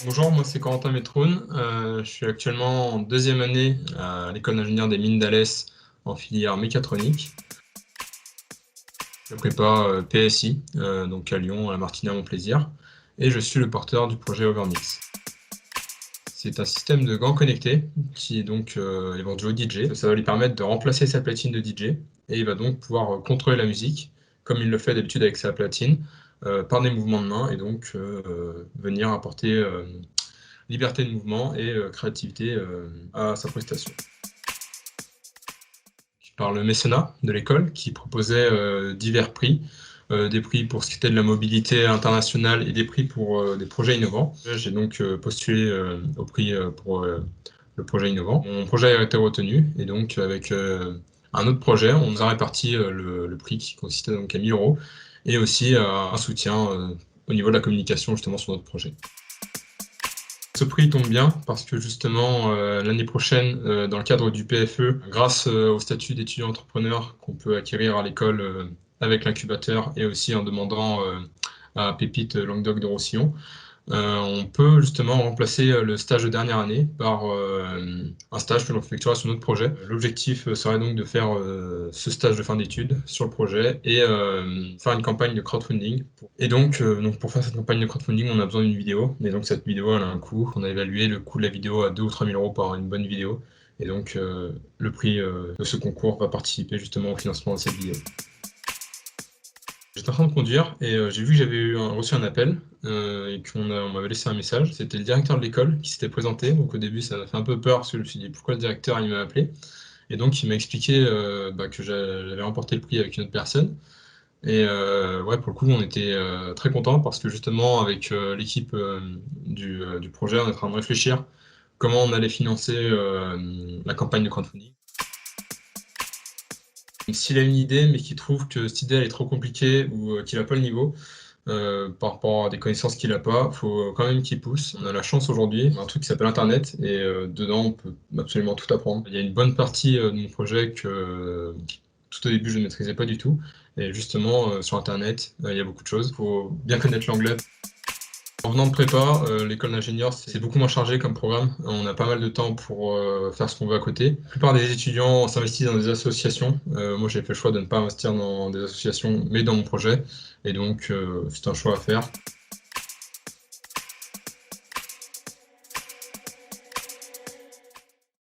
Bonjour, moi c'est Corentin Métroun. Je suis actuellement en deuxième année à l'école d'ingénieur des mines d'Alès en filière mécatronique. Je prépare PSI, donc à Lyon, à la Martinière, Montplaisir, et je suis le porteur du projet Overmix. C'est un système de gants connectés qui est donc éventuellement DJ. Ça va lui permettre de remplacer sa platine de DJ et il va donc pouvoir contrôler la musique comme il le fait d'habitude avec sa platine par des mouvements de main et donc venir apporter liberté de mouvement et créativité à sa prestation. Par le mécénat de l'école qui proposait divers prix, des prix pour ce qui était de la mobilité internationale et des prix pour des projets innovants. J'ai donc postulé au prix pour le projet innovant. Mon projet a été retenu et donc avec un autre projet, on nous a réparti le prix qui consistait donc à 1 000 € et aussi un soutien au niveau de la communication justement sur notre projet. Ce prix tombe bien parce que justement l'année prochaine, dans le cadre du PFE, grâce au statut d'étudiant entrepreneur qu'on peut acquérir à l'école avec l'incubateur et aussi en demandant à Pépite Languedoc de Roussillon, on peut justement remplacer le stage de dernière année par un stage que l'on effectuera sur notre projet. L'objectif serait donc de faire ce stage de fin d'études sur le projet et faire une campagne de crowdfunding. Et donc pour faire cette campagne de crowdfunding, on a besoin d'une vidéo. Et donc cette vidéo, elle a un coût. On a évalué le coût de la vidéo à 2 ou 3 000 € par une bonne vidéo. Et donc le prix de ce concours va participer justement au financement de cette vidéo. J'étais en train de conduire et j'ai vu que j'avais reçu un appel et on m'avait laissé un message. C'était le directeur de l'école qui s'était présenté. Donc au début, ça m'a fait un peu peur parce que je me suis dit pourquoi le directeur il m'a appelé. Et donc il m'a expliqué que j'avais remporté le prix avec une autre personne. Et ouais, pour le coup, on était très contents parce que justement, avec l'équipe du projet, on est en train de réfléchir comment on allait financer la campagne de crowdfunding. S'il a une idée, mais qu'il trouve que cette idée elle est trop compliquée ou qu'il n'a pas le niveau par rapport à des connaissances qu'il n'a pas, il faut quand même qu'il pousse. On a la chance aujourd'hui, on a un truc qui s'appelle Internet et dedans on peut absolument tout apprendre. Il y a une bonne partie de mon projet que tout au début je ne maîtrisais pas du tout. Et justement, sur Internet, il y a beaucoup de choses. Il faut bien connaître l'anglais. En venant de prépa, l'école d'ingénieur, c'est beaucoup moins chargé comme programme. On a pas mal de temps pour faire ce qu'on veut à côté. La plupart des étudiants s'investissent dans des associations. Moi, j'ai fait le choix de ne pas investir dans des associations, mais dans mon projet. Et donc, c'est un choix à faire.